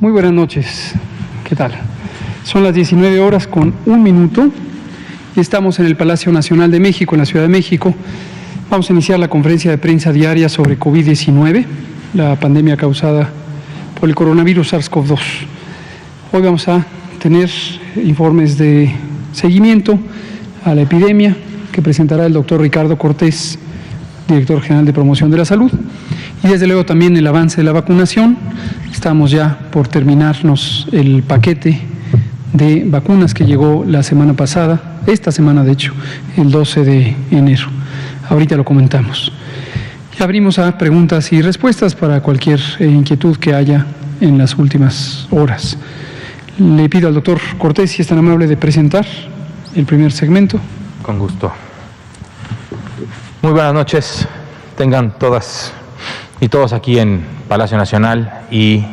Muy buenas noches. ¿Qué tal? Son las 19 horas con 1 minuto y estamos en el Palacio Nacional de México, en la Ciudad de México. Vamos a iniciar la conferencia de prensa diaria sobre COVID-19, la pandemia causada por el coronavirus SARS-CoV-2. Hoy vamos a tener informes de seguimiento a la epidemia que presentará el doctor Ricardo Cortés, director general de Promoción de la Salud, y desde luego también el avance de la vacunación. Estamos ya por terminarnos el paquete de vacunas que llegó la semana pasada, esta semana de hecho, el 12 de enero. Ahorita lo comentamos. Y abrimos a preguntas y respuestas para cualquier inquietud que haya en las últimas horas. Le pido al doctor Cortés si es tan amable de presentar el primer segmento. Con gusto. Muy buenas noches, tengan todas y todos aquí en Palacio Nacional y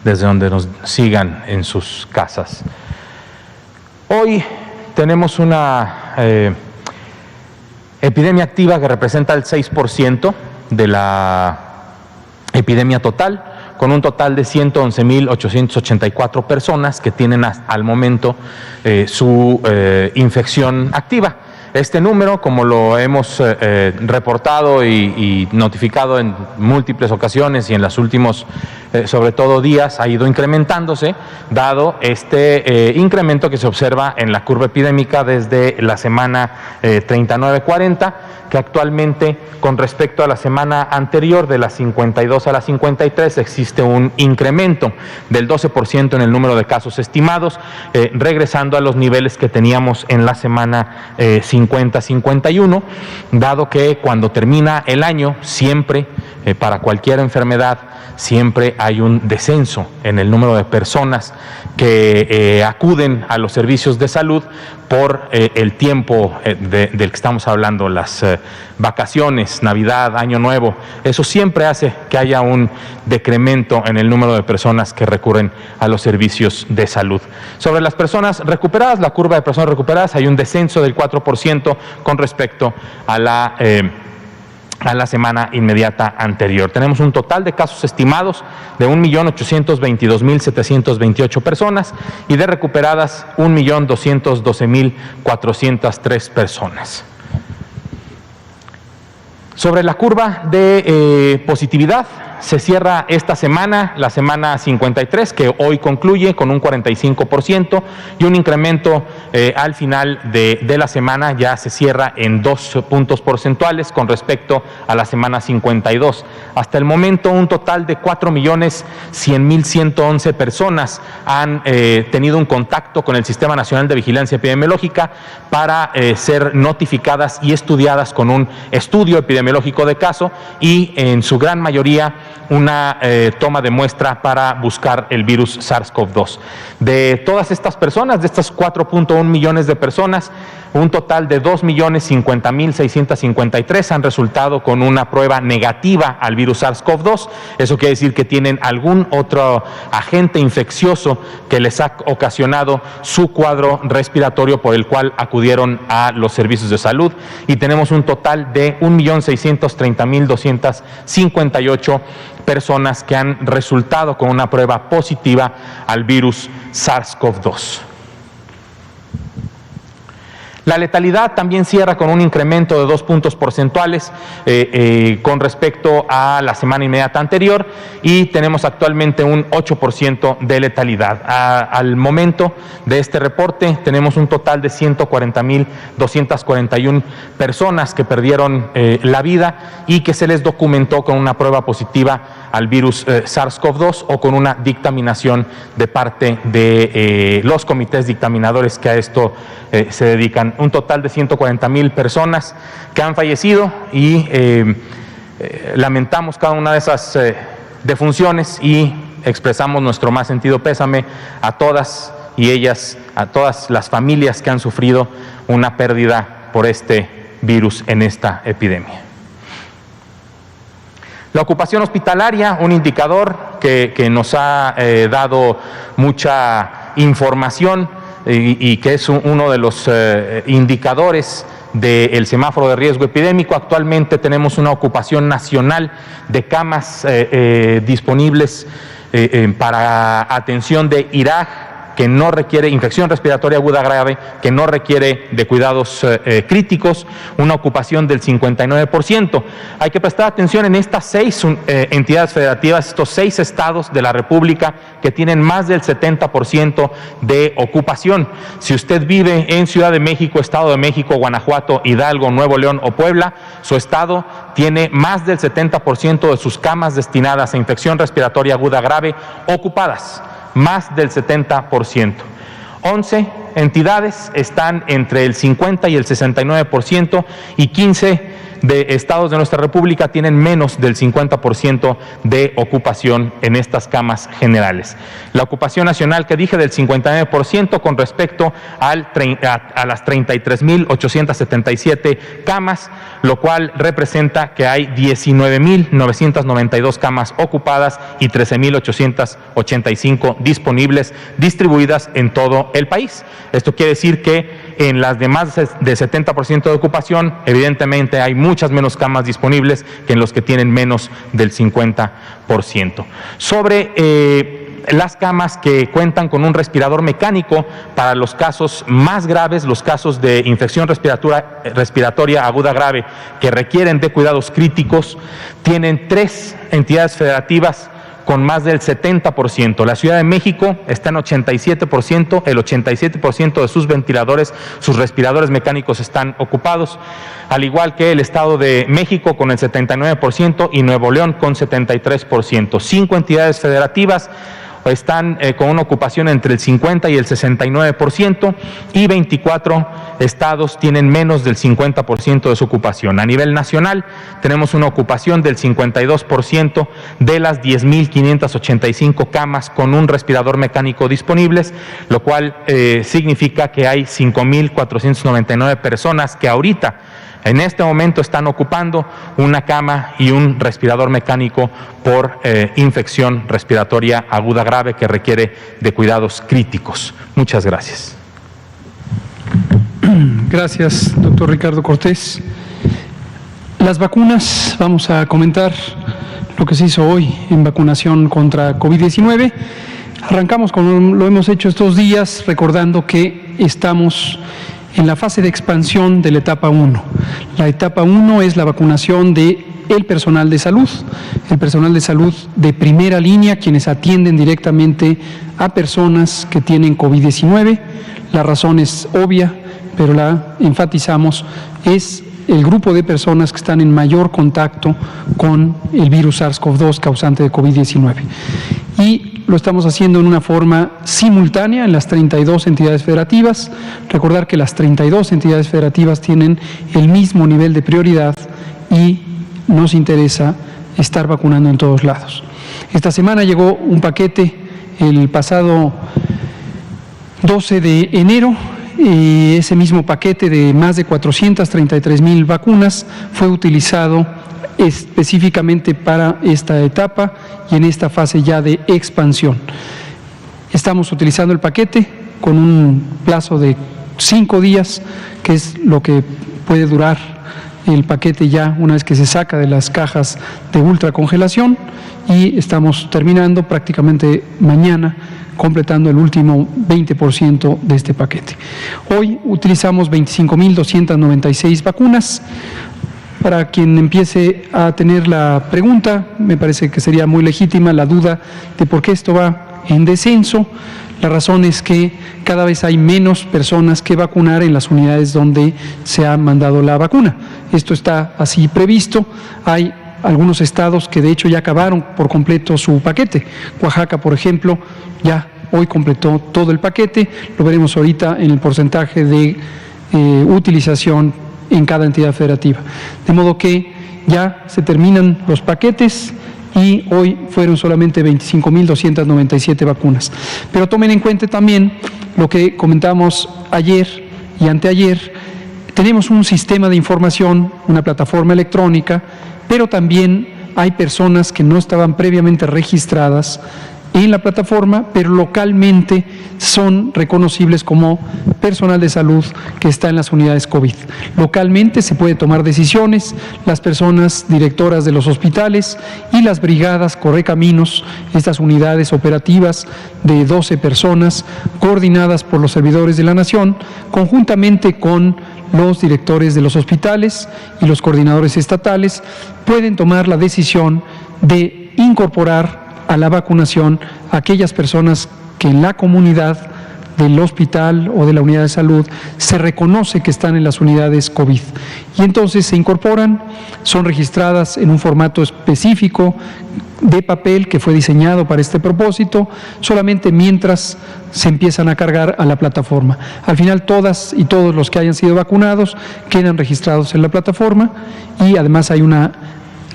desde donde nos sigan en sus casas. Hoy tenemos una epidemia activa que representa el 6% de la epidemia total, con un total de 111.884 personas que tienen al momento su infección activa. Este número, como lo hemos reportado y notificado en múltiples ocasiones y en los últimos, sobre todo días, ha ido incrementándose, dado este incremento que se observa en la curva epidémica desde la semana 39-40, que actualmente, con respecto a la semana anterior, de la 52 a la 53, existe un incremento del 12% en el número de casos estimados, regresando a los niveles que teníamos en la semana 50-51, dado que cuando termina el año, siempre, para cualquier enfermedad, siempre hay un descenso en el número de personas que acuden a los servicios de salud por el tiempo del que estamos hablando, las vacaciones, Navidad, Año Nuevo. Eso siempre hace que haya un decremento en el número de personas que recurren a los servicios de salud. Sobre las personas recuperadas, la curva de personas recuperadas, hay un descenso del 4% con respecto a la semana inmediata anterior. Tenemos un total de casos estimados de 1.822.728 personas y de recuperadas 1.212.403 personas. Sobre la curva de positividad, se cierra esta semana, la semana 53, que hoy concluye con un 45% y un incremento al final de la semana ya se cierra en 2 puntos porcentuales con respecto a la semana 52. Hasta el momento, un total de 4.100.111 personas han tenido un contacto con el Sistema Nacional de Vigilancia Epidemiológica para ser notificadas y estudiadas con un estudio epidemiológico de caso y en su gran mayoría una toma de muestra para buscar el virus SARS-CoV-2. De todas estas personas, de estas 4.1 millones de personas, un total de 2.050.653 han resultado con una prueba negativa al virus SARS-CoV-2. Eso quiere decir que tienen algún otro agente infeccioso que les ha ocasionado su cuadro respiratorio por el cual acudieron a los servicios de salud. Y tenemos un total de 1.630.258 personas que han resultado con una prueba positiva al virus SARS-CoV-2. La letalidad también cierra con un incremento de 2 puntos porcentuales con respecto a la semana inmediata anterior y tenemos actualmente un 8% de letalidad. Al momento de este reporte tenemos un total de 140.241 personas que perdieron la vida y que se les documentó con una prueba positiva al virus SARS-CoV-2 o con una dictaminación de parte de los comités dictaminadores que a esto se dedican. Un total de 140.000 personas que han fallecido y lamentamos cada una de esas defunciones y expresamos nuestro más sentido pésame a todas y ellas, a todas las familias que han sufrido una pérdida por este virus en esta epidemia. La ocupación hospitalaria, un indicador que nos ha dado mucha información y que es uno de los indicadores del semáforo de riesgo epidémico. Actualmente tenemos una ocupación nacional de camas disponibles para atención de Irak, que no requiere infección respiratoria aguda grave, que no requiere de cuidados críticos, una ocupación del 59%. Hay que prestar atención en estas 6 entidades federativas, estos 6 estados de la República que tienen más del 70% de ocupación. Si usted vive en Ciudad de México, Estado de México, Guanajuato, Hidalgo, Nuevo León o Puebla, su estado tiene más del 70% de sus camas destinadas a infección respiratoria aguda grave ocupadas. Más del 70%. 11 entidades están entre el 50 y el 69% y 15 de estados de nuestra República tienen menos del 50% de ocupación en estas camas generales. La ocupación nacional que dije del 59% con respecto a las 33.877 camas, lo cual representa que hay 19.992 camas ocupadas y 13.885 disponibles, distribuidas en todo el país. Esto quiere decir que en las de más de 70% de ocupación, evidentemente hay muchas menos camas disponibles que en los que tienen menos del 50%. Sobre las camas que cuentan con un respirador mecánico para los casos más graves, los casos de infección respiratoria aguda grave que requieren de cuidados críticos, tienen 3 entidades federativas con más del 70%. La Ciudad de México está en 87%, el 87% de sus ventiladores, sus respiradores mecánicos están ocupados, al igual que el Estado de México con el 79% y Nuevo León con 73%. 5 entidades federativas están con una ocupación entre el 50 y el 69% y 24 estados tienen menos del 50% de su ocupación. A nivel nacional tenemos una ocupación del 52% de las 10.585 camas con un respirador mecánico disponibles, lo cual significa que hay 5.499 personas que ahorita en este momento están ocupando una cama y un respirador mecánico por infección respiratoria aguda grave que requiere de cuidados críticos. Muchas gracias. Gracias, doctor Ricardo Cortés. Las vacunas, vamos a comentar lo que se hizo hoy en vacunación contra COVID-19. Arrancamos como lo hemos hecho estos días, recordando que estamos en la fase de expansión de la etapa 1. La etapa 1 es la vacunación del personal de salud, el personal de salud de primera línea, quienes atienden directamente a personas que tienen COVID-19. La razón es obvia, pero la enfatizamos, es el grupo de personas que están en mayor contacto con el virus SARS-CoV-2 causante de COVID-19. Y lo estamos haciendo en una forma simultánea en las 32 entidades federativas. Recordar que las 32 entidades federativas tienen el mismo nivel de prioridad y nos interesa estar vacunando en todos lados. Esta semana llegó un paquete el pasado 12 de enero. Ese mismo paquete de más de 433,000 vacunas fue utilizado específicamente para esta etapa y en esta fase ya de expansión. Estamos utilizando el paquete con un plazo de 5 días, que es lo que puede durar el paquete ya una vez que se saca de las cajas de ultracongelación, y estamos terminando prácticamente mañana, completando el último 20% de este paquete. Hoy utilizamos 25,296 vacunas. Para quien empiece a tener la pregunta, me parece que sería muy legítima la duda de por qué esto va en descenso. La razón es que cada vez hay menos personas que vacunar en las unidades donde se ha mandado la vacuna. Esto está así previsto. Hay algunos estados que de hecho ya acabaron por completo su paquete. Oaxaca, por ejemplo, ya hoy completó todo el paquete. Lo veremos ahorita en el porcentaje de utilización en cada entidad federativa. De modo que ya se terminan los paquetes y hoy fueron solamente 25,297 vacunas. Pero tomen en cuenta también lo que comentamos ayer y anteayer. Tenemos un sistema de información, una plataforma electrónica, pero también hay personas que no estaban previamente registradas en la plataforma, pero localmente son reconocibles como personal de salud que está en las unidades COVID. Localmente se puede tomar decisiones, las personas directoras de los hospitales y las brigadas Correcaminos, estas unidades operativas de 12 personas coordinadas por los servidores de la Nación, conjuntamente con los directores de los hospitales y los coordinadores estatales, pueden tomar la decisión de incorporar a la vacunación a aquellas personas que en la comunidad del hospital o de la unidad de salud se reconoce que están en las unidades COVID. Y entonces se incorporan, son registradas en un formato específico de papel que fue diseñado para este propósito, solamente mientras se empiezan a cargar a la plataforma. Al final todas y todos los que hayan sido vacunados quedan registrados en la plataforma y además hay una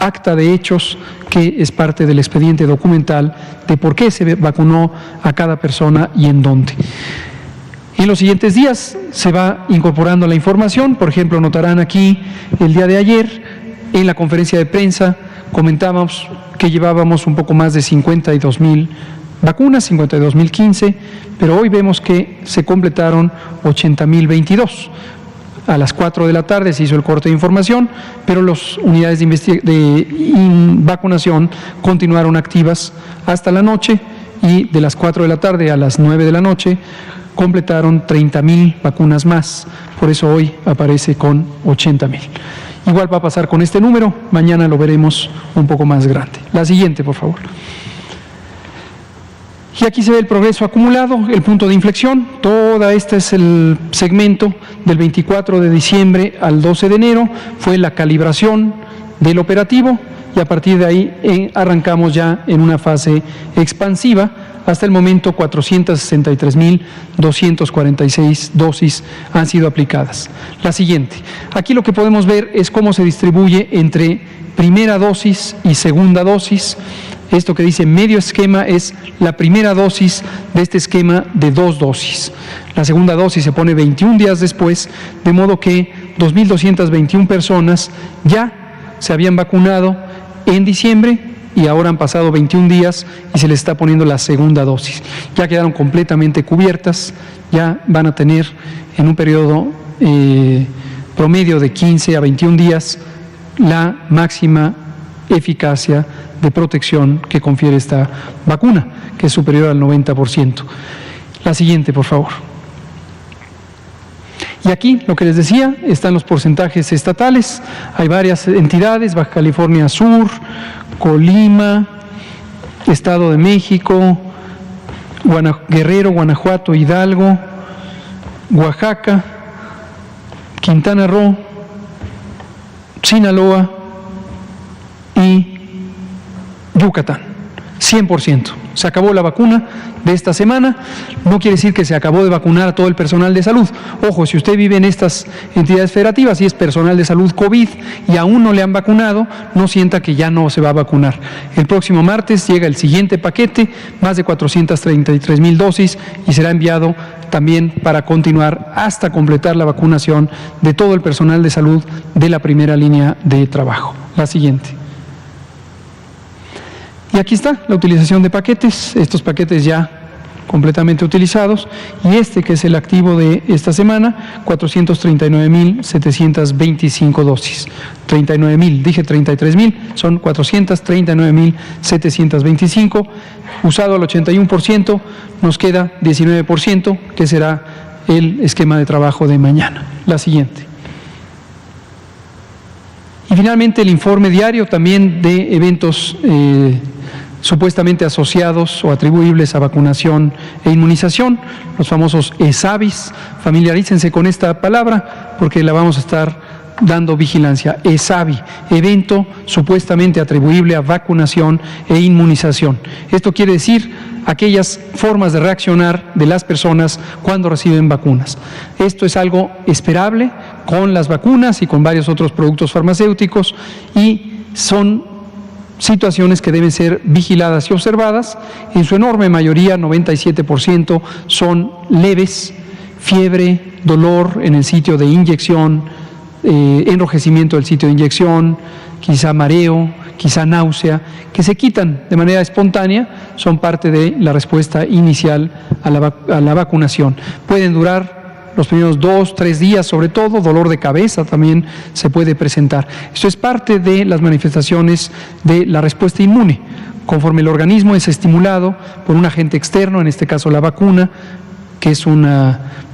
acta de hechos que es parte del expediente documental de por qué se vacunó a cada persona y en dónde. En los siguientes días se va incorporando la información. Por ejemplo, notarán aquí el día de ayer en la conferencia de prensa comentábamos que llevábamos un poco más de 52,000 vacunas, 52,015, pero hoy vemos que se completaron 80,022. A las 4 de la tarde se hizo el corte de información, pero las unidades de vacunación continuaron activas hasta la noche y de las 4 de la tarde a las 9 de la noche completaron 30,000 vacunas más. Por eso hoy aparece con 80,000. Igual va a pasar con este número, mañana lo veremos un poco más grande. La siguiente, por favor. Y aquí se ve el progreso acumulado, el punto de inflexión. Todo este es el segmento del 24 de diciembre al 12 de enero. Fue la calibración del operativo y a partir de ahí arrancamos ya en una fase expansiva. Hasta el momento 463,246 dosis han sido aplicadas. La siguiente. Aquí lo que podemos ver es cómo se distribuye entre primera dosis y segunda dosis. Esto que dice medio esquema es la primera dosis de este esquema de 2 dosis. La segunda dosis se pone 21 días después, de modo que 2,221 personas ya se habían vacunado en diciembre y ahora han pasado 21 días y se les está poniendo la segunda dosis. Ya quedaron completamente cubiertas, ya van a tener en un periodo promedio de 15 a 21 días la máxima eficacia de protección que confiere esta vacuna, que es superior al 90%. La siguiente, por favor. Y aquí, lo que les decía, están los porcentajes estatales. Hay varias entidades: Baja California Sur, Colima, Estado de México, Guerrero, Guanajuato, Hidalgo, Oaxaca, Quintana Roo, Sinaloa y Yucatán. 100%. Se acabó la vacuna de esta semana. No quiere decir que se acabó de vacunar a todo el personal de salud. Ojo, si usted vive en estas entidades federativas y es personal de salud COVID y aún no le han vacunado, no sienta que ya no se va a vacunar. El próximo martes llega el siguiente paquete, más de 433,000 dosis, y será enviado también para continuar hasta completar la vacunación de todo el personal de salud de la primera línea de trabajo. La siguiente. Y aquí está la utilización de paquetes, estos paquetes ya completamente utilizados, y este que es el activo de esta semana, 439,725 dosis. 39,000, dije 33,000, son 439,725, usado al 81%, nos queda 19%, que será el esquema de trabajo de mañana. La siguiente. Y finalmente el informe diario también de eventos supuestamente asociados o atribuibles a vacunación e inmunización, los famosos ESAVIs. Familiarícense con esta palabra porque la vamos a estar dando vigilancia. ESAVI, evento supuestamente atribuible a vacunación e inmunización. Esto quiere decir aquellas formas de reaccionar de las personas cuando reciben vacunas. Esto es algo esperable con las vacunas y con varios otros productos farmacéuticos, y son situaciones que deben ser vigiladas y observadas. En su enorme mayoría, 97%, son leves: fiebre, dolor en el sitio de inyección, enrojecimiento del sitio de inyección, quizá mareo, quizá náusea, que se quitan de manera espontánea, son parte de la respuesta inicial a la vacunación. Pueden durar los primeros 2, 3 días, sobre todo, dolor de cabeza también se puede presentar. Esto es parte de las manifestaciones de la respuesta inmune. Conforme el organismo es estimulado por un agente externo, en este caso la vacuna, que es un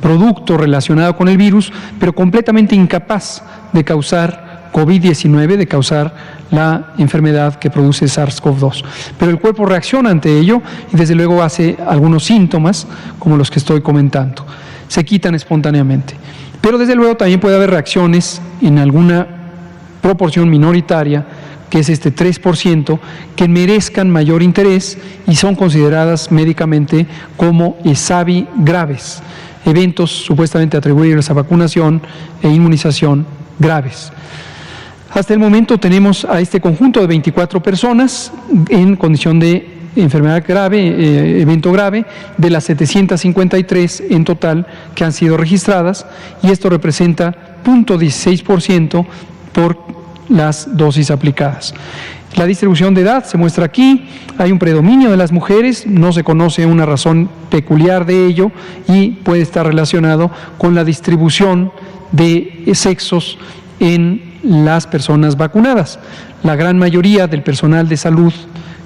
producto relacionado con el virus, pero completamente incapaz de causar COVID-19, de causar la enfermedad que produce SARS-CoV-2. Pero el cuerpo reacciona ante ello y desde luego hace algunos síntomas, como los que estoy comentando. Se quitan espontáneamente. Pero desde luego también puede haber reacciones en alguna proporción minoritaria, que es este 3%, que merezcan mayor interés y son consideradas médicamente como ESAVI graves, eventos supuestamente atribuibles a vacunación e inmunización graves. Hasta el momento tenemos a este conjunto de 24 personas en condición de enfermedad grave, evento grave, de las 753 en total que han sido registradas, y esto representa 0.16% por las dosis aplicadas. La distribución de edad se muestra aquí, hay un predominio de las mujeres, no se conoce una razón peculiar de ello y puede estar relacionado con la distribución de sexos en las personas vacunadas. La gran mayoría del personal de salud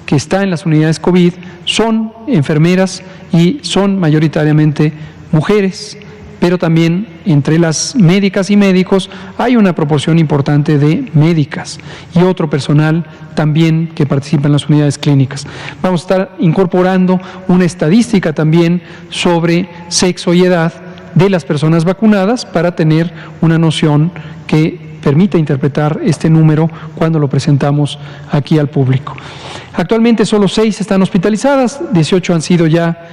que está en las unidades COVID son enfermeras y son mayoritariamente mujeres, pero también entre las médicas y médicos hay una proporción importante de médicas y otro personal también que participa en las unidades clínicas. Vamos a estar incorporando una estadística también sobre sexo y edad de las personas vacunadas para tener una noción que permita interpretar este número cuando lo presentamos aquí al público. Actualmente solo 6 están hospitalizadas, 18 han sido ya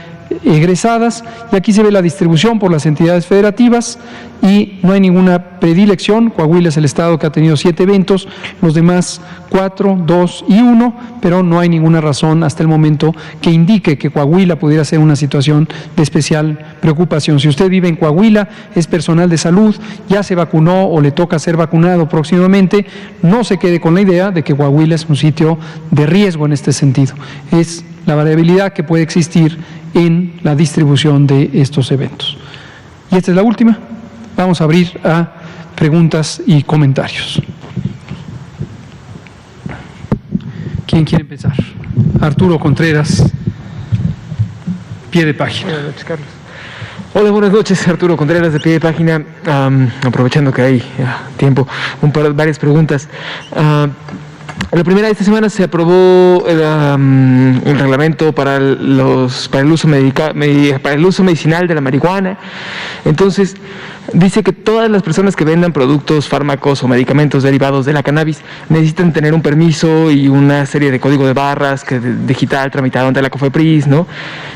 egresadas, y aquí se ve la distribución por las entidades federativas y no hay ninguna predilección. Coahuila es el estado que ha tenido 7 eventos, los demás 4, 2 y 1, pero no hay ninguna razón hasta el momento que indique que Coahuila pudiera ser una situación de especial preocupación. Si usted vive en Coahuila, es personal de salud, ya se vacunó o le toca ser vacunado próximamente, no se quede con la idea de que Coahuila es un sitio de riesgo en este sentido. Es la variabilidad que puede existir en la distribución de estos eventos. Y esta es la última. Vamos a abrir a preguntas y comentarios. ¿Quién quiere empezar? Arturo Contreras, Pie de Página. Buenas noches, Carlos. Hola, buenas noches, Arturo Contreras de Pie de Página. Aprovechando que hay tiempo, varias preguntas. La primera, esta semana se aprobó el reglamento para el uso medicinal de la marihuana. Entonces, dice que todas las personas que vendan productos, fármacos o medicamentos derivados de la cannabis necesitan tener un permiso y una serie de código de barras digital tramitado ante la COFEPRIS, ¿no?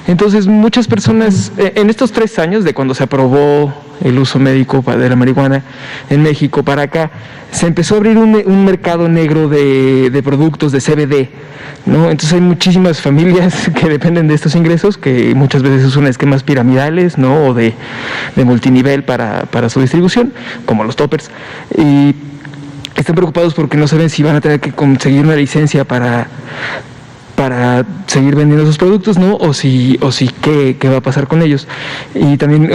Entonces, muchas personas, en estos 3 años de cuando se aprobó el uso médico de la marihuana en México para acá, se empezó a abrir un mercado negro de productos de CBD, ¿no? Entonces hay muchísimas familias que dependen de estos ingresos, que muchas veces usan esquemas piramidales, ¿no? O de multinivel para su distribución, como los toppers, y están preocupados porque no saben si van a tener que conseguir una licencia para seguir vendiendo sus productos, ¿no? O si qué va a pasar con ellos. Y también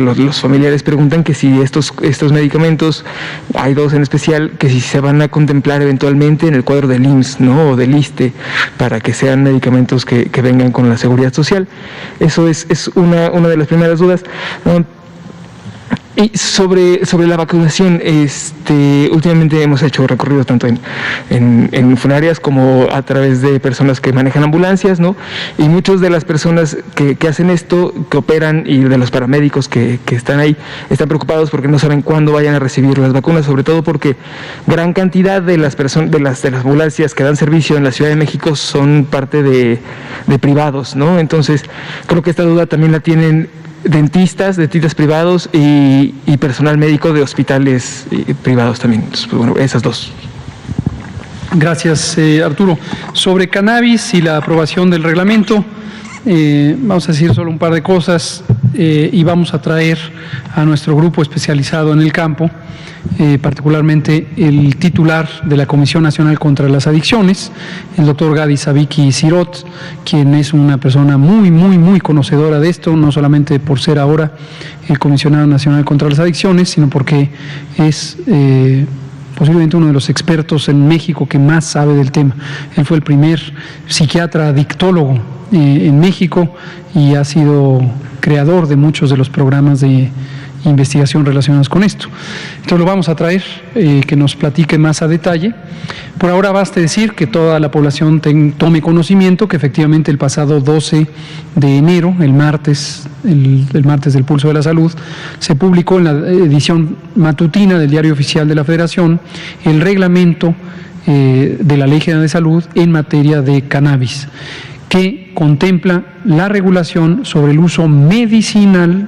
los familiares preguntan que si estos medicamentos, hay 2 en especial, que si se van a contemplar eventualmente en el cuadro del IMSS, ¿no? O del ISSSTE, para que sean medicamentos que vengan con la seguridad social. Eso es una de las primeras dudas, ¿no? Y sobre la vacunación, últimamente hemos hecho recorridos tanto en funerarias como a través de personas que manejan ambulancias, ¿no? Y muchas de las personas que hacen esto, que operan, y de los paramédicos que están ahí, están preocupados porque no saben cuándo vayan a recibir las vacunas, sobre todo porque gran cantidad de las personas, de las ambulancias que dan servicio en la Ciudad de México son parte de privados, ¿no? Entonces, creo que esta duda también la tienen dentistas privados y personal médico de hospitales privados también. Entonces, bueno, esas 2. Gracias, Arturo. Sobre cannabis y la aprobación del reglamento, vamos a decir solo un par de cosas. y vamos a traer a nuestro grupo especializado en el campo, particularmente el titular de la Comisión Nacional contra las Adicciones, el doctor Gadi Sabiki Sirot, quien es una persona muy conocedora de esto, no solamente por ser ahora el Comisionado Nacional contra las Adicciones, sino porque es posiblemente uno de los expertos en México que más sabe del tema. Él fue el primer psiquiatra adictólogo en México y ha sido creador de muchos de los programas de investigación relacionados con esto. Entonces lo vamos a traer, que nos platique más a detalle. Por ahora basta decir que toda la población tome conocimiento que efectivamente el pasado 12 de enero, el martes del Pulso de la Salud, se publicó en la edición matutina del Diario Oficial de la Federación el reglamento de la Ley General de Salud en materia de cannabis, que contempla la regulación sobre el uso medicinal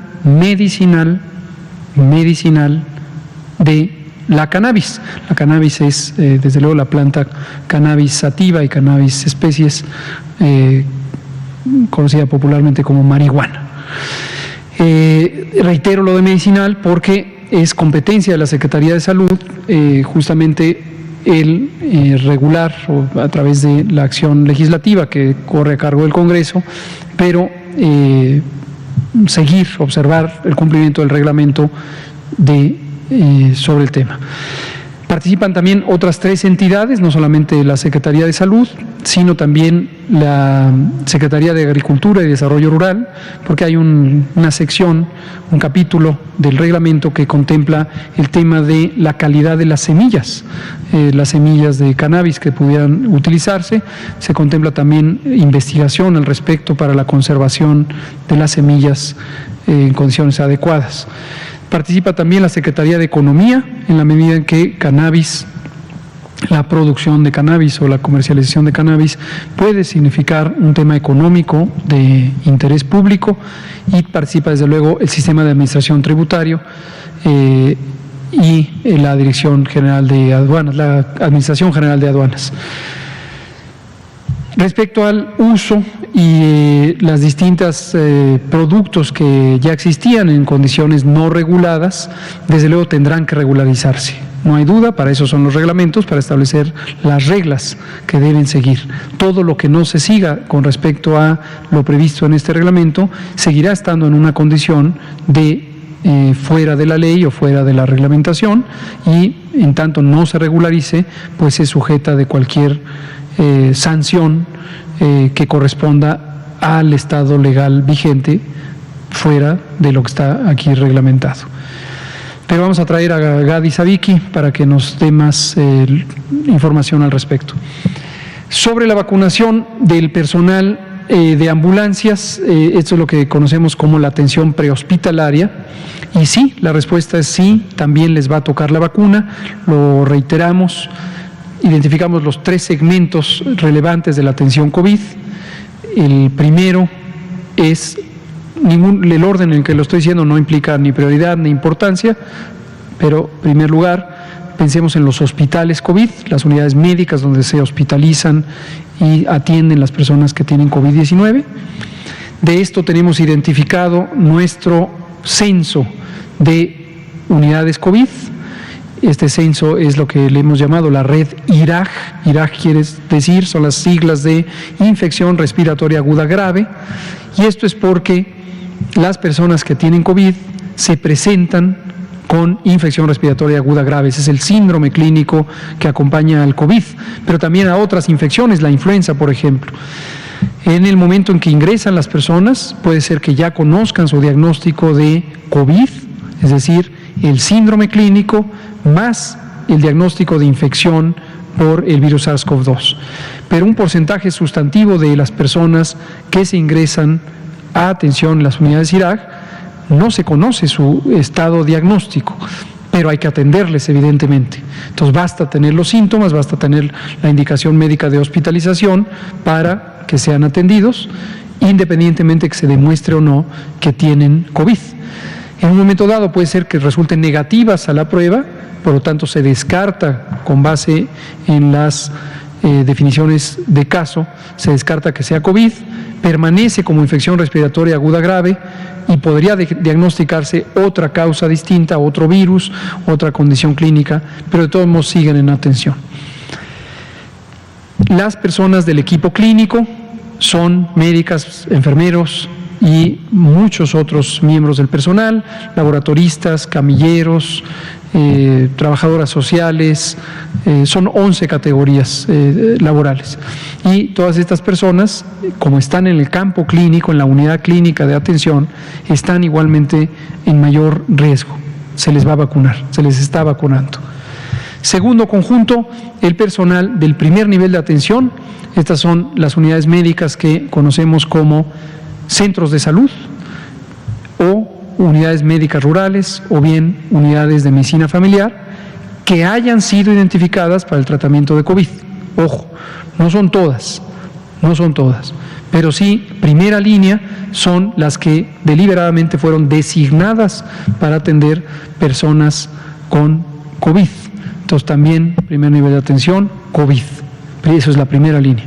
de la cannabis. La cannabis es, desde luego, la planta cannabis sativa y cannabis especies, conocida popularmente como marihuana. Reitero lo de medicinal porque es competencia de la Secretaría de Salud, justamente el regular o a través de la acción legislativa que corre a cargo del Congreso, pero observar el cumplimiento del reglamento sobre el tema. Participan también otras 3 entidades, no solamente la Secretaría de Salud, sino también la Secretaría de Agricultura y Desarrollo Rural, porque hay una sección, un capítulo del reglamento que contempla el tema de la calidad de las semillas de cannabis que pudieran utilizarse. Se contempla también investigación al respecto para la conservación de las semillas en condiciones adecuadas. Participa también la Secretaría de Economía, en la medida en que la producción de cannabis o la comercialización de cannabis puede significar un tema económico de interés público, y participa desde luego el Sistema de Administración Tributario y la Dirección General de Aduanas, la Administración General de Aduanas. Respecto al uso y las distintas productos que ya existían en condiciones no reguladas, desde luego tendrán que regularizarse. No hay duda, para eso son los reglamentos, para establecer las reglas que deben seguir. Todo lo que no se siga con respecto a lo previsto en este reglamento seguirá estando en una condición de fuera de la ley o fuera de la reglamentación, y en tanto no se regularice, pues se sujeta de cualquier sanción que corresponda al estado legal vigente fuera de lo que está aquí reglamentado. Pero vamos a traer a Gadi Sabiki para que nos dé más información al respecto. Sobre la vacunación del personal de ambulancias, esto es lo que conocemos como la atención prehospitalaria, y sí, la respuesta es sí, también les va a tocar la vacuna, lo reiteramos. Identificamos los 3 segmentos relevantes de la atención COVID. El primero es, el orden en el que lo estoy diciendo no implica ni prioridad ni importancia, pero en primer lugar, pensemos en los hospitales COVID, las unidades médicas donde se hospitalizan y atienden las personas que tienen COVID-19. De esto tenemos identificado nuestro censo de unidades COVID. Este censo es lo que le hemos llamado la red IRAG. IRAG quiere decir, son las siglas de infección respiratoria aguda grave, y esto es porque las personas que tienen COVID se presentan con infección respiratoria aguda grave. Ese es el síndrome clínico que acompaña al COVID, pero también a otras infecciones, la influenza, por ejemplo. En el momento en que ingresan las personas, puede ser que ya conozcan su diagnóstico de COVID, es decir, el síndrome clínico más el diagnóstico de infección por el virus SARS-CoV-2. Pero un porcentaje sustantivo de las personas que se ingresan a atención en las unidades IRAG no se conoce su estado diagnóstico, pero hay que atenderles, evidentemente. Entonces basta tener los síntomas, basta tener la indicación médica de hospitalización para que sean atendidos, independientemente que se demuestre o no que tienen COVID. En un momento dado puede ser que resulten negativas a la prueba, por lo tanto se descarta, con base en las definiciones de caso, se descarta que sea COVID, permanece como infección respiratoria aguda grave y podría diagnosticarse otra causa distinta, otro virus, otra condición clínica, pero de todos modos siguen en atención. Las personas del equipo clínico son médicas, enfermeros y muchos otros miembros del personal, laboratoristas, camilleros, trabajadoras sociales, son 11 categorías laborales. Y todas estas personas, como están en el campo clínico, en la unidad clínica de atención, están igualmente en mayor riesgo. Se les va a vacunar, se les está vacunando. Segundo conjunto, el personal del primer nivel de atención. Estas son las unidades médicas que conocemos como centros de salud o unidades médicas rurales o bien unidades de medicina familiar que hayan sido identificadas para el tratamiento de COVID. Ojo, no son todas, pero sí, primera línea son las que deliberadamente fueron designadas para atender personas con COVID. Entonces también, primer nivel de atención, COVID. Eso es la primera línea.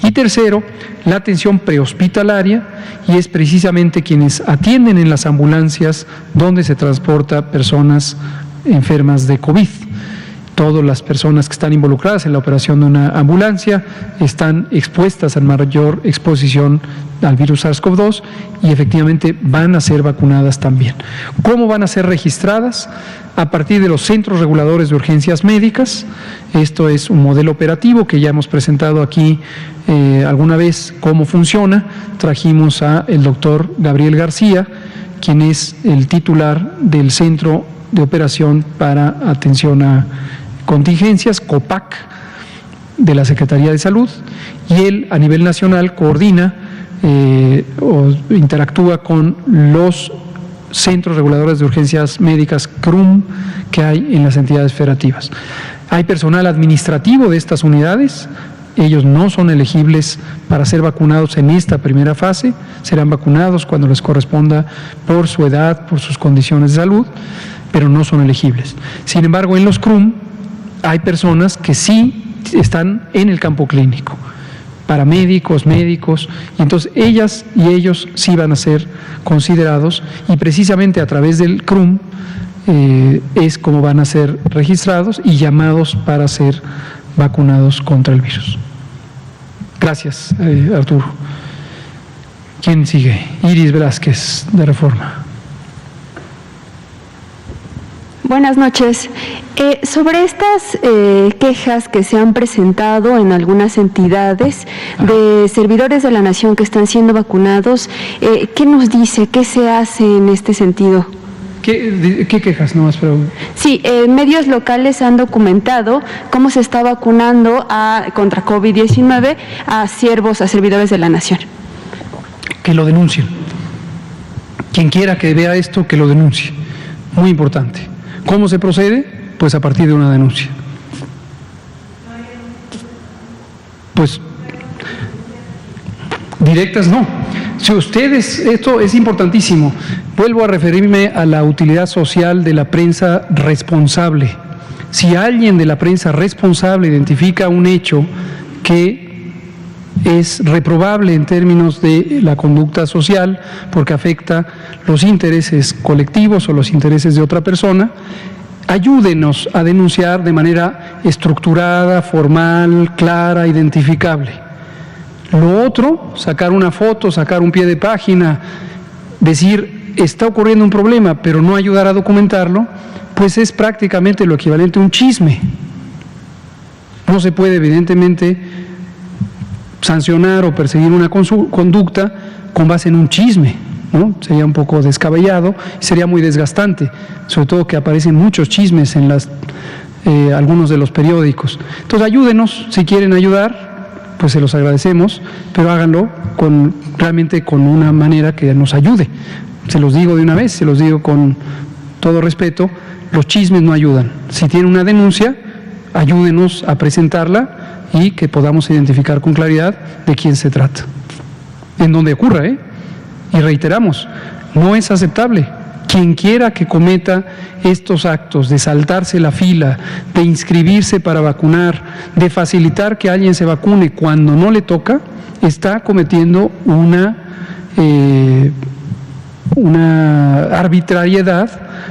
Y tercero, la atención prehospitalaria, y es precisamente quienes atienden en las ambulancias donde se transporta personas enfermas de COVID. Todas las personas que están involucradas en la operación de una ambulancia están expuestas a mayor exposición al virus SARS-CoV-2 y efectivamente van a ser vacunadas también. ¿Cómo van a ser registradas? A partir de los centros reguladores de urgencias médicas. Esto es un modelo operativo que ya hemos presentado aquí alguna vez cómo funciona. Trajimos al doctor Gabriel García, quien es el titular del Centro de Operación para Atención a Contingencias, COPAC, de la Secretaría de Salud, y él a nivel nacional coordina o interactúa con los centros reguladores de urgencias médicas CRUM que hay en las entidades federativas. Hay personal administrativo de estas unidades, ellos no son elegibles para ser vacunados en esta primera fase, serán vacunados cuando les corresponda por su edad, por sus condiciones de salud, pero no son elegibles. Sin embargo, en los CRUM hay personas que sí están en el campo clínico, paramédicos, médicos, y entonces ellas y ellos sí van a ser considerados y precisamente a través del CRUM es como van a ser registrados y llamados para ser vacunados contra el virus. Gracias, Arturo. ¿Quién sigue? Iris Velázquez, de Reforma. Buenas noches. Sobre estas quejas que se han presentado en algunas entidades de servidores de la Nación que están siendo vacunados, ¿qué nos dice? ¿Qué se hace en este sentido? ¿Qué quejas? No más, pero... Sí, medios locales han documentado cómo se está vacunando contra COVID-19 a servidores de la Nación. Que lo denuncien. Quien quiera que vea esto, que lo denuncie. Muy importante. ¿Cómo se procede? Pues a partir de una denuncia. Pues directas no. Si ustedes, esto es importantísimo, vuelvo a referirme a la utilidad social de la prensa responsable. Si alguien de la prensa responsable identifica un hecho que es reprobable en términos de la conducta social porque afecta los intereses colectivos o los intereses de otra persona, ayúdenos a denunciar de manera estructurada, formal, clara, identificable. Lo otro, sacar una foto, sacar un pie de página, decir está ocurriendo un problema, pero no ayudar a documentarlo, pues es prácticamente lo equivalente a un chisme. No se puede, evidentemente, sancionar o perseguir una conducta con base en un chisme, ¿no? Sería un poco descabellado y sería muy desgastante, sobre todo que aparecen muchos chismes en algunos de los periódicos. Entonces ayúdenos, si quieren ayudar, pues se los agradecemos, pero háganlo realmente con una manera que nos ayude. Se los digo de una vez, se los digo con todo respeto, los chismes no ayudan. Si tienen una denuncia, ayúdenos a presentarla y que podamos identificar con claridad de quién se trata. En donde ocurra, Y reiteramos, no es aceptable Quien quiera que cometa estos actos de saltarse la fila, de inscribirse para vacunar, de facilitar que alguien se vacune cuando no le toca, está cometiendo una arbitrariedad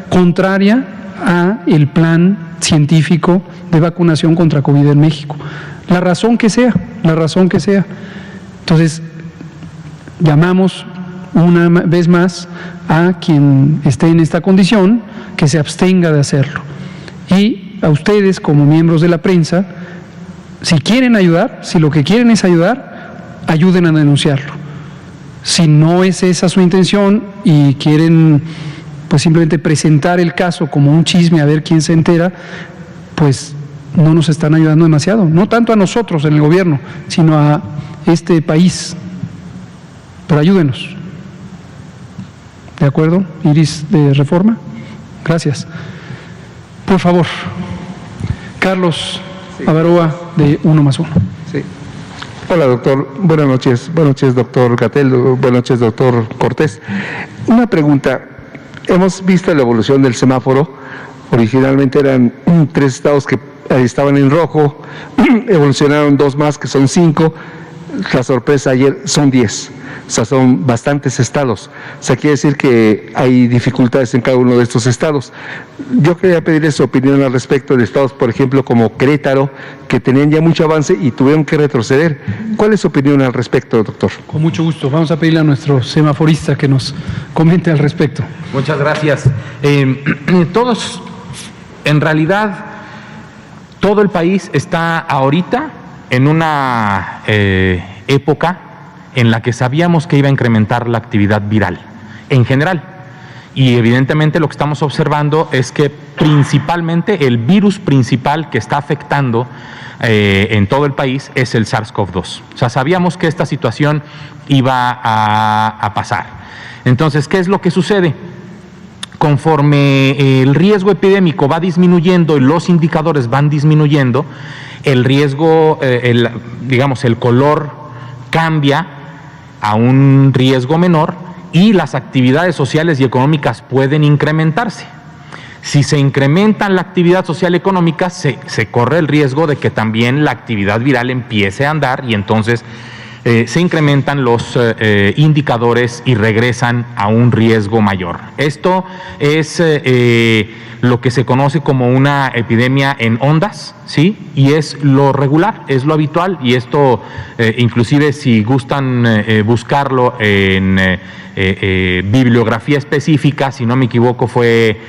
contraria a el plan científico de vacunación contra COVID en México. La razón que sea. Entonces, llamamos una vez más a quien esté en esta condición que se abstenga de hacerlo. Y a ustedes, como miembros de la prensa, si quieren ayudar, si lo que quieren es ayudar, ayuden a denunciarlo. Si no es esa su intención y quieren pues simplemente presentar el caso como un chisme a ver quién se entera, pues no nos están ayudando demasiado, no tanto a nosotros en el gobierno, sino a este país. Pero ayúdenos. ¿De acuerdo, Iris de Reforma? Gracias. Por favor, Carlos Avaroa de 1+1. Sí. Hola, doctor. Buenas noches, doctor Gatell. Buenas noches, doctor Cortés. Una pregunta. Hemos visto la evolución del semáforo. Originalmente eran 3 estados que estaban en rojo, evolucionaron 2 más, que son 5. La sorpresa ayer son 10. O sea, son bastantes estados. O sea, quiere decir que hay dificultades en cada uno de estos estados. Yo quería pedirle su opinión al respecto de estados, por ejemplo, como Querétaro, que tenían ya mucho avance y tuvieron que retroceder. ¿Cuál es su opinión al respecto, doctor? Con mucho gusto. Vamos a pedirle a nuestro semaforista que nos comente al respecto. Muchas gracias. Todos, en realidad, todo el país está ahorita en una época en la que sabíamos que iba a incrementar la actividad viral en general. Y evidentemente lo que estamos observando es que principalmente el virus principal que está afectando en todo el país es el SARS-CoV-2. O sea, sabíamos que esta situación iba a pasar. Entonces, ¿qué es lo que sucede? Conforme el riesgo epidémico va disminuyendo y los indicadores van disminuyendo, el riesgo, el color cambia a un riesgo menor y las actividades sociales y económicas pueden incrementarse. Si se incrementa la actividad social y económica, se corre el riesgo de que también la actividad viral empiece a andar y entonces se incrementan los indicadores y regresan a un riesgo mayor. Esto es lo que se conoce como una epidemia en ondas, ¿sí? Y es lo regular, es lo habitual, y esto inclusive si gustan buscarlo en bibliografía específica, si no me equivoco fue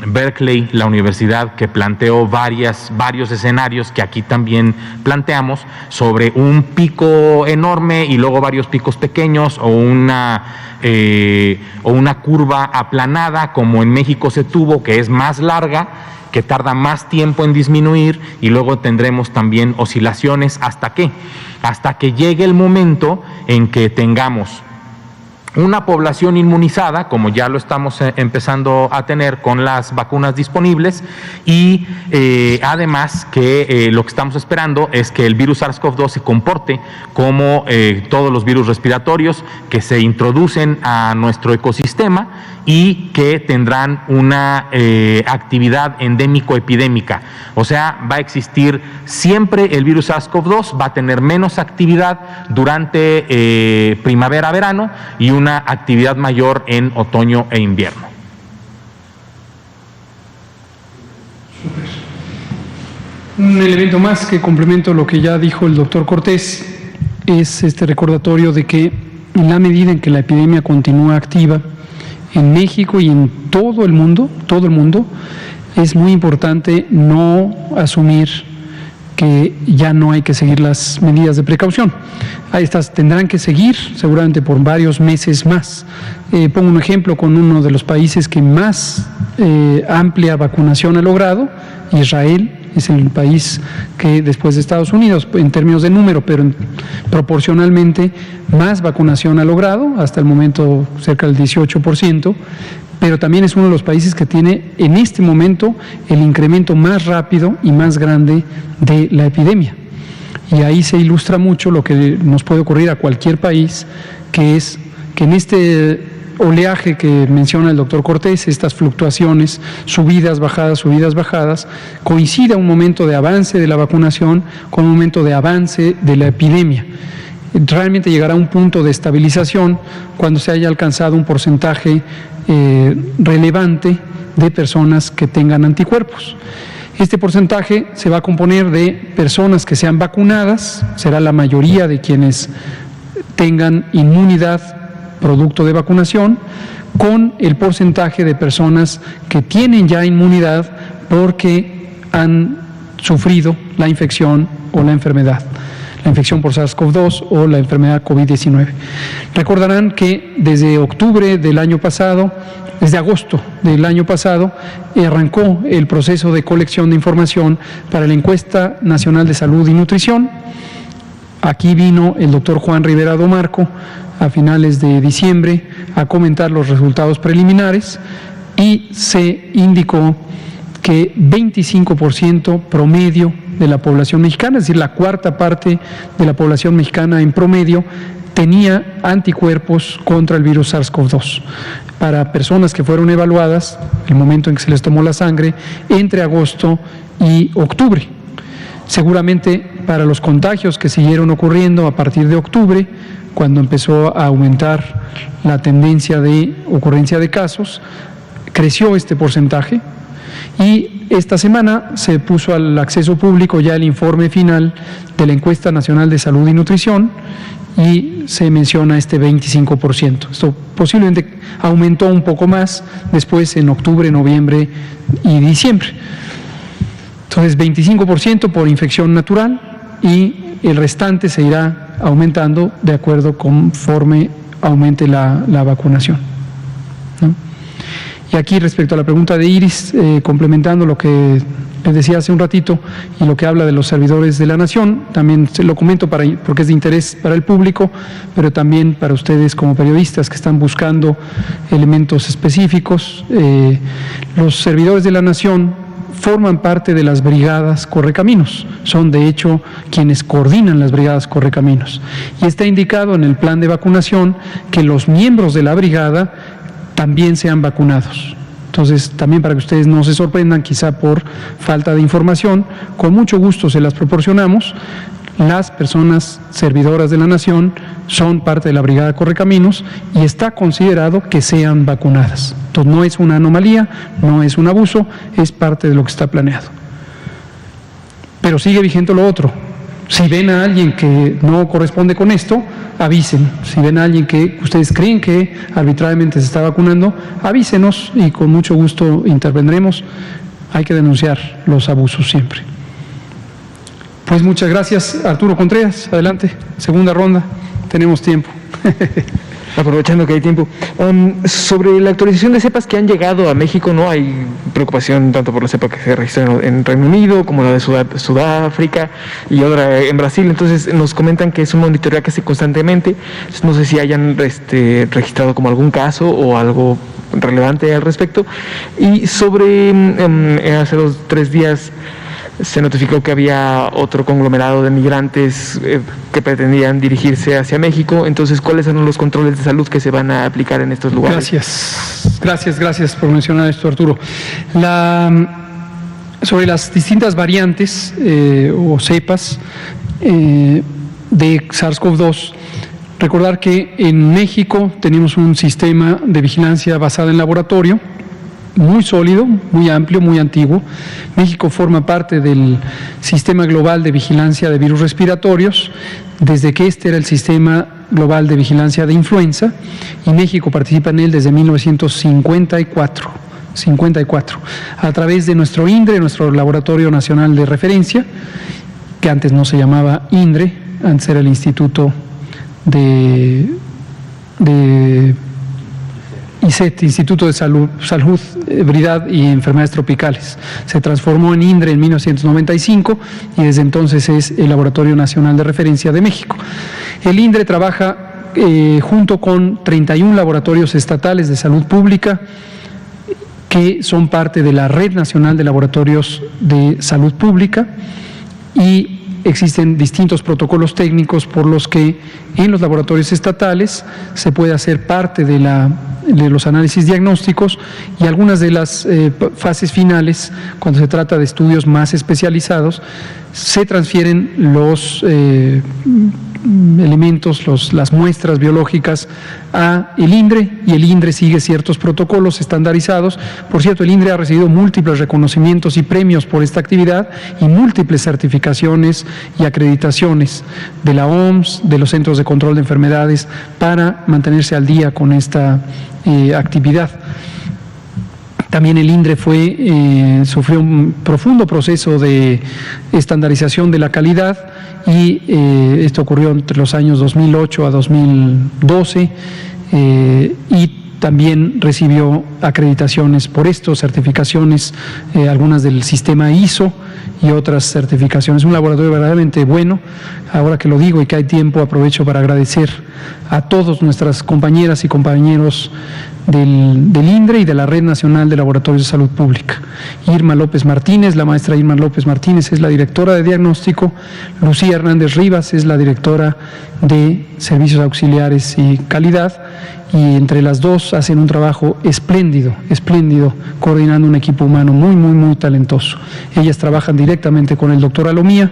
Berkeley, la universidad, que planteó varios escenarios que aquí también planteamos sobre un pico enorme y luego varios picos pequeños o una curva aplanada como en México se tuvo, que es más larga, que tarda más tiempo en disminuir, y luego tendremos también oscilaciones hasta que llegue el momento en que tengamos una población inmunizada, como ya lo estamos empezando a tener con las vacunas disponibles, y además que lo que estamos esperando es que el virus SARS-CoV-2 se comporte como todos los virus respiratorios que se introducen a nuestro ecosistema y que tendrán una actividad endémico-epidémica. O sea, va a existir siempre el virus SARS-CoV-2, va a tener menos actividad durante primavera-verano y una actividad mayor en otoño e invierno. Un elemento más que complemento lo que ya dijo el doctor Cortés es este recordatorio de que en la medida en que la epidemia continúa activa en México y en todo el mundo, es muy importante no asumir que ya no hay que seguir las medidas de precaución. Estas tendrán que seguir seguramente por varios meses más. Pongo un ejemplo con uno de los países que más amplia vacunación ha logrado, Israel. Es el país que después de Estados Unidos, en términos de número, pero proporcionalmente más vacunación ha logrado, hasta el momento cerca del 18%, pero también es uno de los países que tiene en este momento el incremento más rápido y más grande de la epidemia. Y ahí se ilustra mucho lo que nos puede ocurrir a cualquier país, que es que en este oleaje que menciona el doctor Cortés, estas fluctuaciones, subidas, bajadas, coincida un momento de avance de la vacunación con un momento de avance de la epidemia. Realmente llegará a un punto de estabilización cuando se haya alcanzado un porcentaje relevante de personas que tengan anticuerpos. Este porcentaje se va a componer de personas que sean vacunadas, será la mayoría de quienes tengan inmunidad producto de vacunación, con el porcentaje de personas que tienen ya inmunidad porque han sufrido la infección o la enfermedad, la infección por SARS-CoV-2 o la enfermedad COVID-19. Recordarán que desde octubre del año pasado, desde agosto del año pasado, arrancó el proceso de colección de información para la Encuesta Nacional de Salud y Nutrición. Aquí vino el doctor Juan Rivera Domarco a finales de diciembre a comentar los resultados preliminares y se indicó que 25% promedio de la población mexicana, es decir, la cuarta parte de la población mexicana en promedio, tenía anticuerpos contra el virus SARS-CoV-2. Para personas que fueron evaluadas, el momento en que se les tomó la sangre, entre agosto y octubre. Seguramente para los contagios que siguieron ocurriendo a partir de octubre, cuando empezó a aumentar la tendencia de ocurrencia de casos, creció este porcentaje y esta semana se puso al acceso público ya el informe final de la Encuesta Nacional de Salud y Nutrición y se menciona este 25%. Esto posiblemente aumentó un poco más después en octubre, noviembre y diciembre. Entonces 25% por infección natural y el restante se irá aumentando de acuerdo conforme aumente la vacunación, ¿no? Y aquí respecto a la pregunta de Iris, complementando lo que les decía hace un ratito y lo que habla de los servidores de la nación, también se lo comento porque es de interés para el público, pero también para ustedes como periodistas que están buscando elementos específicos. Los servidores de la nación forman parte de las brigadas Correcaminos, son de hecho quienes coordinan las brigadas Correcaminos y está indicado en el plan de vacunación que los miembros de la brigada también sean vacunados. Entonces, también para que ustedes no se sorprendan, quizá por falta de información, con mucho gusto se las proporcionamos. Las personas servidoras de la nación son parte de la brigada Correcaminos y está considerado que sean vacunadas. Entonces, no es una anomalía, no es un abuso, es parte de lo que está planeado. Pero sigue vigente lo otro. Si ven a alguien que no corresponde con esto, avisen. Si ven a alguien que ustedes creen que arbitrariamente se está vacunando, avísenos y con mucho gusto intervendremos. Hay que denunciar los abusos siempre. Pues muchas gracias, Arturo Contreras. Adelante, segunda ronda. Tenemos tiempo. Aprovechando que hay tiempo, sobre la actualización de cepas que han llegado a México, ¿no? Hay preocupación tanto por la cepa que se registró en Reino Unido como la de Sudáfrica y otra en Brasil. Entonces nos comentan que es un monitoreo que hace constantemente. No sé si hayan registrado como algún caso o algo relevante al respecto. Y sobre hace 3 días se notificó que había otro conglomerado de migrantes que pretendían dirigirse hacia México. Entonces, ¿cuáles son los controles de salud que se van a aplicar en estos lugares? Gracias por mencionar esto, Arturo. Sobre las distintas variantes o cepas de SARS-CoV-2, recordar que en México tenemos un sistema de vigilancia basado en laboratorio, muy sólido, muy amplio, muy antiguo. México forma parte del Sistema Global de Vigilancia de Virus Respiratorios, desde que este era el Sistema Global de Vigilancia de Influenza, y México participa en él desde 1954, a través de nuestro INDRE, nuestro Laboratorio Nacional de Referencia, que antes no se llamaba INDRE, antes era el Instituto de ICET, Instituto de Salud, Ebriedad y Enfermedades Tropicales. Se transformó en INDRE en 1995 y desde entonces es el Laboratorio Nacional de Referencia de México. El INDRE trabaja junto con 31 laboratorios estatales de salud pública que son parte de la Red Nacional de Laboratorios de Salud Pública y existen distintos protocolos técnicos por los que en los laboratorios estatales se puede hacer parte de los análisis diagnósticos, y algunas de las fases finales, cuando se trata de estudios más especializados, se transfieren los elementos, las muestras biológicas a el INDRE, y el INDRE sigue ciertos protocolos estandarizados. Por cierto, el INDRE ha recibido múltiples reconocimientos y premios por esta actividad y múltiples certificaciones y acreditaciones de la OMS, de los Centros de Control de Enfermedades, para mantenerse al día con esta actividad. También el INDRE sufrió un profundo proceso de estandarización de la calidad, y esto ocurrió entre los años 2008 a 2012, y también recibió acreditaciones por esto, certificaciones, algunas del sistema ISO y otras certificaciones. Un laboratorio verdaderamente bueno. Ahora que lo digo y que hay tiempo, aprovecho para agradecer a todas nuestras compañeras y compañeros del INDRE y de la Red Nacional de Laboratorios de Salud Pública. Irma López Martínez, la maestra Irma López Martínez es la directora de diagnóstico, Lucía Hernández Rivas es la directora de servicios auxiliares y calidad, y entre las dos hacen un trabajo espléndido, coordinando un equipo humano muy talentoso. Ellas trabajan directamente con el doctor Alomía,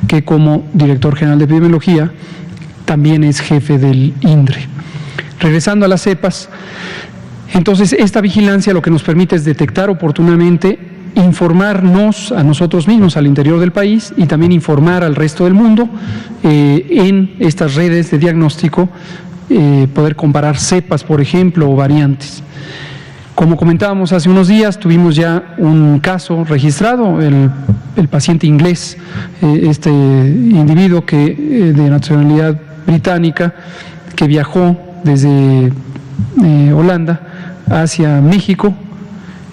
que como director general de epidemiología también es jefe del INDRE. Regresando a las cepas, entonces esta vigilancia lo que nos permite es detectar oportunamente, informarnos a nosotros mismos al interior del país y también informar al resto del mundo en estas redes de diagnóstico, poder comparar cepas, por ejemplo, o variantes. Como comentábamos hace unos días, tuvimos ya un caso registrado, el paciente inglés, este individuo de nacionalidad británica, que viajó desde Holanda hacia México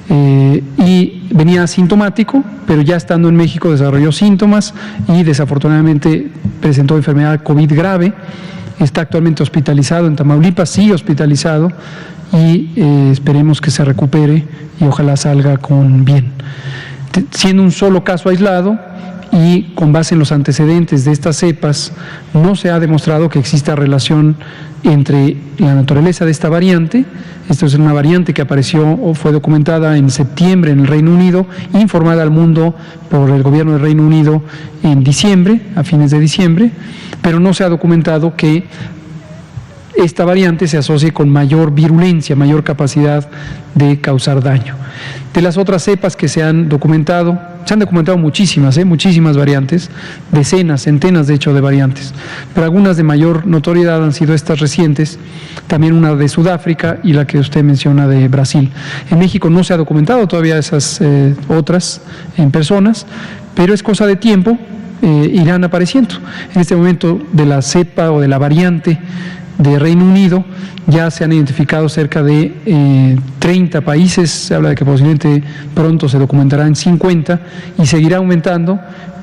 y venía asintomático, pero ya estando en México desarrolló síntomas y desafortunadamente presentó enfermedad COVID grave. Está actualmente hospitalizado en Tamaulipas, sigue hospitalizado, y esperemos que se recupere y ojalá salga con bien. Siendo un solo caso aislado y con base en los antecedentes de estas cepas, no se ha demostrado que exista relación entre la naturaleza de esta variante. Esto es una variante que apareció o fue documentada en septiembre en el Reino Unido, informada al mundo por el gobierno del Reino Unido en diciembre, a fines de diciembre, pero no se ha documentado que esta variante se asocie con mayor virulencia, mayor capacidad de causar daño. De las otras cepas que se han documentado muchísimas variantes, decenas, centenas de hecho de variantes, pero algunas de mayor notoriedad han sido estas recientes, también una de Sudáfrica y la que usted menciona de Brasil. En México no se ha documentado todavía esas otras en personas, pero es cosa de tiempo, irán apareciendo. En este momento, de la cepa o de la variante de Reino Unido ya se han identificado cerca de 30 países, se habla de que posiblemente pronto se documentará en 50 y seguirá aumentando,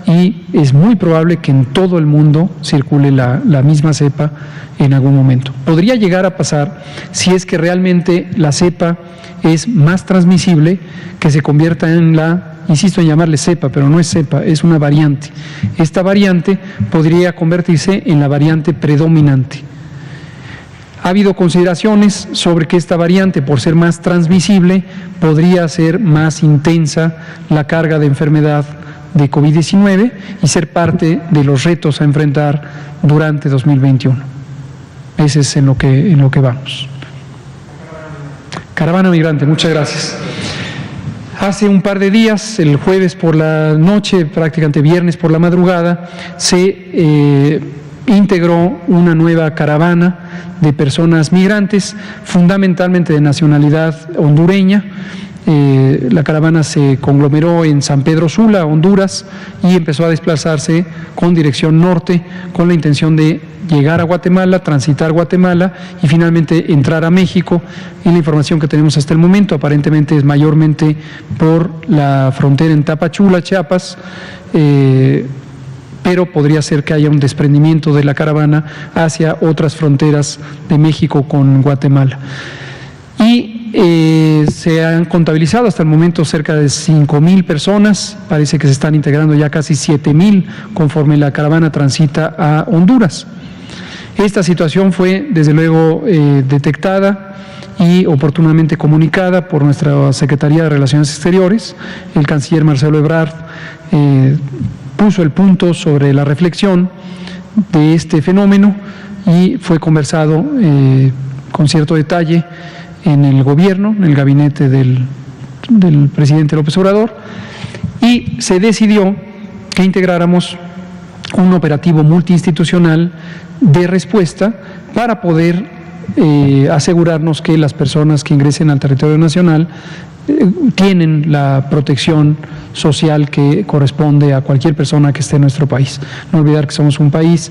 y es muy probable que en todo el mundo circule la misma cepa en algún momento. Podría llegar a pasar, si es que realmente la cepa es más transmisible, que se convierta en insisto en llamarle cepa, pero no es cepa, es una variante. Esta variante podría convertirse en la variante predominante. Ha habido consideraciones sobre que esta variante, por ser más transmisible, podría ser más intensa la carga de enfermedad de COVID-19 y ser parte de los retos a enfrentar durante 2021. Ese es en lo que vamos. Caravana migrante, muchas gracias. Hace un par de días, el jueves por la noche, prácticamente viernes por la madrugada, se integró una nueva caravana de personas migrantes, fundamentalmente de nacionalidad hondureña. La caravana se conglomeró en San Pedro Sula, Honduras, y empezó a desplazarse con dirección norte, con la intención de llegar a Guatemala, transitar Guatemala y finalmente entrar a México. Y la información que tenemos hasta el momento aparentemente es mayormente por la frontera en Tapachula, Chiapas, pero podría ser que haya un desprendimiento de la caravana hacia otras fronteras de México con Guatemala. Y se han contabilizado hasta el momento cerca de 5,000 personas, parece que se están integrando ya casi 7,000 conforme la caravana transita a Honduras. Esta situación fue desde luego detectada y oportunamente comunicada por nuestra Secretaría de Relaciones Exteriores. El canciller Marcelo Ebrard puso el punto sobre la reflexión de este fenómeno y fue conversado con cierto detalle en el gobierno, en el gabinete del presidente López Obrador, y se decidió que integráramos un operativo multiinstitucional de respuesta para poder asegurarnos que las personas que ingresen al territorio nacional tienen la protección social que corresponde a cualquier persona que esté en nuestro país. No olvidar que somos un país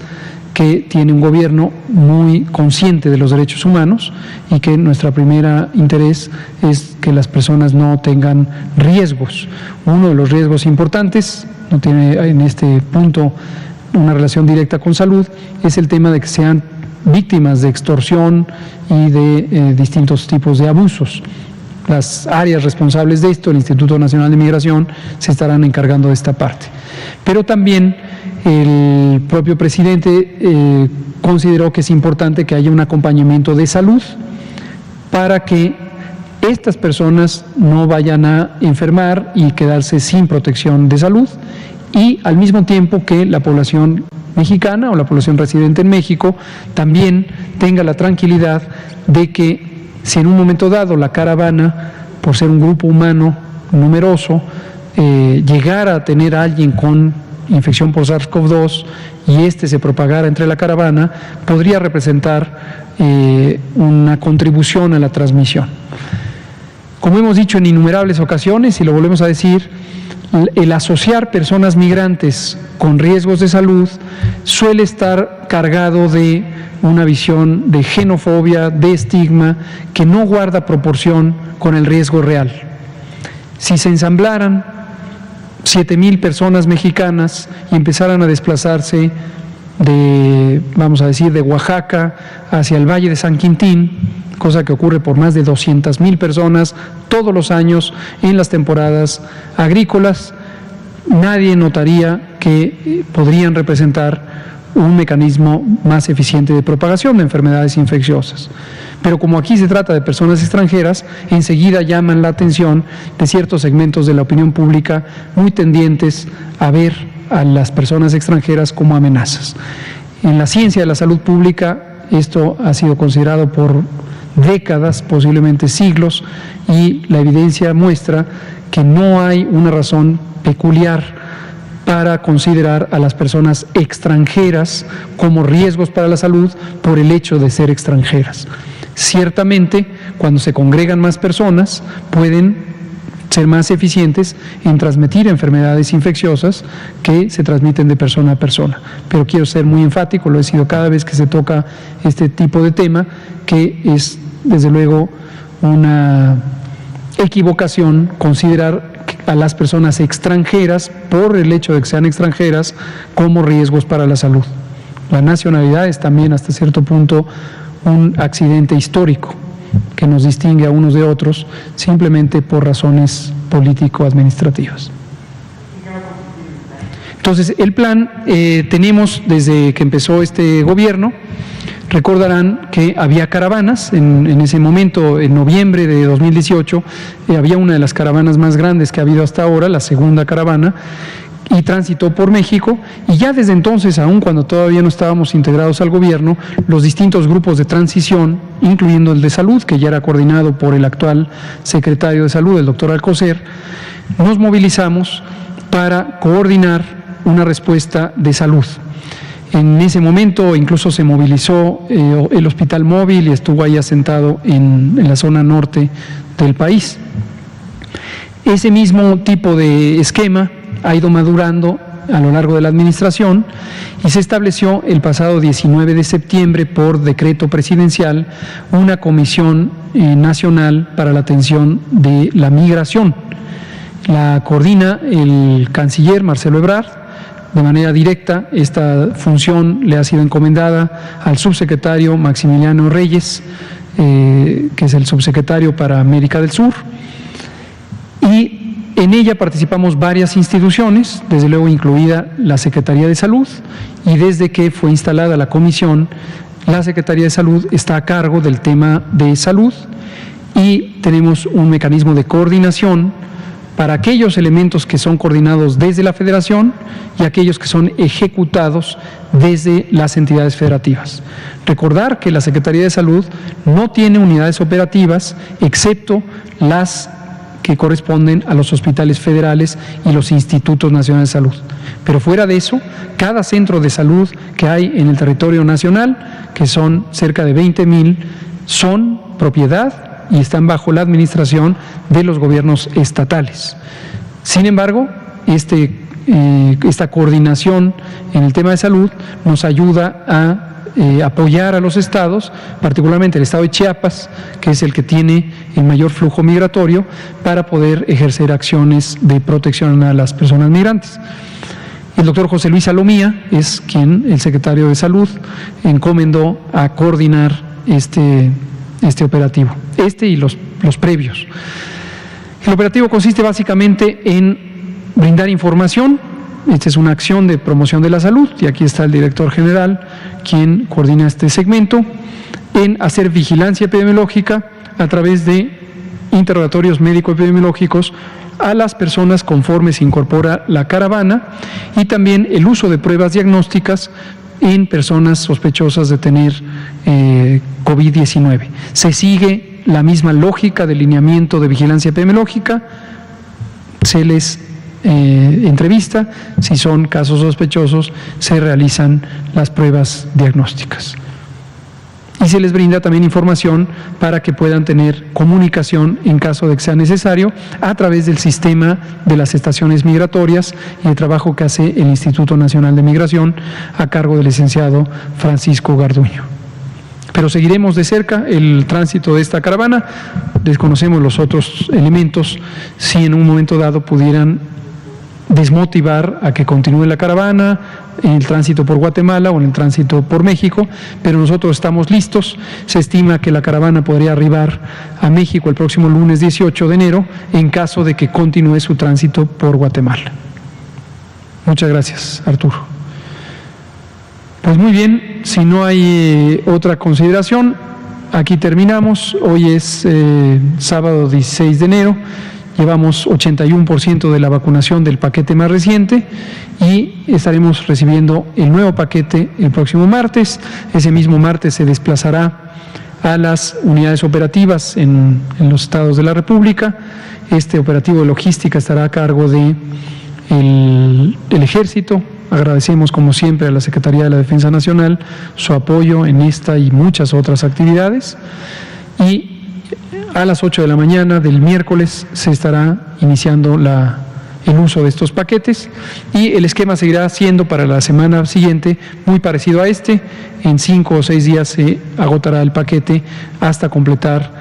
que tiene un gobierno muy consciente de los derechos humanos y que nuestro primer interés es que las personas no tengan riesgos. Uno de los riesgos importantes, no tiene en este punto una relación directa con salud, es el tema de que sean víctimas de extorsión y de distintos tipos de abusos. Las áreas responsables de esto, el Instituto Nacional de Migración, se estarán encargando de esta parte. Pero también el propio presidente consideró que es importante que haya un acompañamiento de salud para que estas personas no vayan a enfermar y quedarse sin protección de salud, y al mismo tiempo que la población mexicana o la población residente en México también tenga la tranquilidad de que si en un momento dado la caravana, por ser un grupo humano numeroso, llegara a tener a alguien con infección por SARS-CoV-2 y se propagara entre la caravana, podría representar una contribución a la transmisión. Como hemos dicho en innumerables ocasiones, y lo volvemos a decir, el asociar personas migrantes con riesgos de salud suele estar cargado de una visión de xenofobia, de estigma, que no guarda proporción con el riesgo real. Si se ensamblaran 7,000 personas mexicanas y empezaran a desplazarse de, vamos a decir, de Oaxaca hacia el Valle de San Quintín, cosa que ocurre por más de 200,000 personas todos los años en las temporadas agrícolas, nadie notaría que podrían representar un mecanismo más eficiente de propagación de enfermedades infecciosas. Pero como aquí se trata de personas extranjeras, enseguida llaman la atención de ciertos segmentos de la opinión pública muy tendientes a ver a las personas extranjeras como amenazas. En la ciencia de la salud pública esto ha sido considerado por décadas, posiblemente siglos, y la evidencia muestra que no hay una razón peculiar para considerar a las personas extranjeras como riesgos para la salud por el hecho de ser extranjeras. Ciertamente, cuando se congregan más personas, pueden ser más eficientes en transmitir enfermedades infecciosas que se transmiten de persona a persona. Pero quiero ser muy enfático, lo he sido cada vez que se toca este tipo de tema, que es desde luego una equivocación considerar a las personas extranjeras, por el hecho de que sean extranjeras, como riesgos para la salud. La nacionalidad es también hasta cierto punto un accidente histórico que nos distingue a unos de otros simplemente por razones político-administrativas. Entonces, el plan tenemos desde que empezó este gobierno. Recordarán que había caravanas, en ese momento, en noviembre de 2018, había una de las caravanas más grandes que ha habido hasta ahora, la segunda caravana, y transitó por México, y ya desde entonces, aun cuando todavía no estábamos integrados al gobierno, los distintos grupos de transición, incluyendo el de salud, que ya era coordinado por el actual secretario de salud, el doctor Alcocer, nos movilizamos para coordinar una respuesta de salud. En ese momento incluso se movilizó el hospital móvil y estuvo ahí asentado en la zona norte del país. Ese mismo tipo de esquema ha ido madurando a lo largo de la administración y se estableció el pasado 19 de septiembre por decreto presidencial una comisión nacional para la atención de la migración. La coordina el canciller Marcelo Ebrard. De manera directa, esta función le ha sido encomendada al subsecretario Maximiliano Reyes, que es el subsecretario para América del Sur, y en ella participamos varias instituciones, desde luego incluida la Secretaría de Salud, y desde que fue instalada la comisión, la Secretaría de Salud está a cargo del tema de salud y tenemos un mecanismo de coordinación para aquellos elementos que son coordinados desde la Federación y aquellos que son ejecutados desde las entidades federativas. Recordar que la Secretaría de Salud no tiene unidades operativas, excepto las que corresponden a los hospitales federales y los institutos nacionales de salud. Pero fuera de eso, cada centro de salud que hay en el territorio nacional, que son cerca de 20,000, son propiedad y están bajo la administración de los gobiernos estatales. Sin embargo, esta coordinación en el tema de salud nos ayuda a apoyar a los estados, particularmente el estado de Chiapas, que es el que tiene el mayor flujo migratorio, para poder ejercer acciones de protección a las personas migrantes. El doctor José Luis Salomía es quien, el secretario de Salud, encomendó a coordinar este operativo, y los previos. El operativo consiste básicamente en brindar información. Esta es una acción de promoción de la salud, y aquí está el director general, quien coordina este segmento, en hacer vigilancia epidemiológica a través de interrogatorios médico-epidemiológicos a las personas conforme se incorpora la caravana, y también el uso de pruebas diagnósticas en personas sospechosas de tener COVID-19. Se sigue la misma lógica de lineamiento de vigilancia epidemiológica, se les entrevista, si son casos sospechosos se realizan las pruebas diagnósticas. Y se les brinda también información para que puedan tener comunicación en caso de que sea necesario a través del sistema de las estaciones migratorias y el trabajo que hace el Instituto Nacional de Migración a cargo del licenciado Francisco Garduño. Pero seguiremos de cerca el tránsito de esta caravana. Desconocemos los otros elementos, si en un momento dado pudieran desmotivar a que continúe la caravana en el tránsito por Guatemala o en el tránsito por México, pero nosotros estamos listos. Se estima que la caravana podría arribar a México el próximo lunes 18 de enero en caso de que continúe su tránsito por Guatemala. Muchas gracias, Arturo. Pues muy bien, si no hay otra consideración, aquí terminamos. Hoy es sábado 16 de enero. Llevamos 81% de la vacunación del paquete más reciente y estaremos recibiendo el nuevo paquete el próximo martes. Ese mismo martes se desplazará a las unidades operativas en los estados de la República. Este operativo de logística estará a cargo de el Ejército. Agradecemos, como siempre, a la Secretaría de la Defensa Nacional su apoyo en esta y muchas otras actividades. Y a las 8 de la mañana del miércoles se estará iniciando el uso de estos paquetes, y el esquema seguirá siendo para la semana siguiente muy parecido a este. En 5 o 6 días se agotará el paquete hasta completar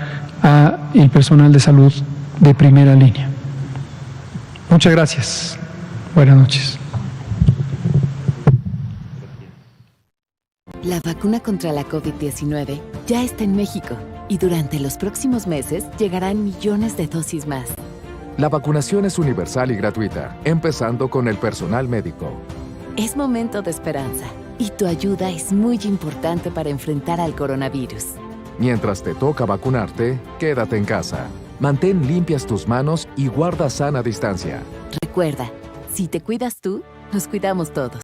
a el personal de salud de primera línea. Muchas gracias. Buenas noches. La vacuna contra la COVID-19 ya está en México y durante los próximos meses llegarán millones de dosis más. La vacunación es universal y gratuita, empezando con el personal médico. Es momento de esperanza y tu ayuda es muy importante para enfrentar al coronavirus. Mientras te toca vacunarte, quédate en casa. Mantén limpias tus manos y guarda sana distancia. Recuerda, si te cuidas tú, nos cuidamos todos.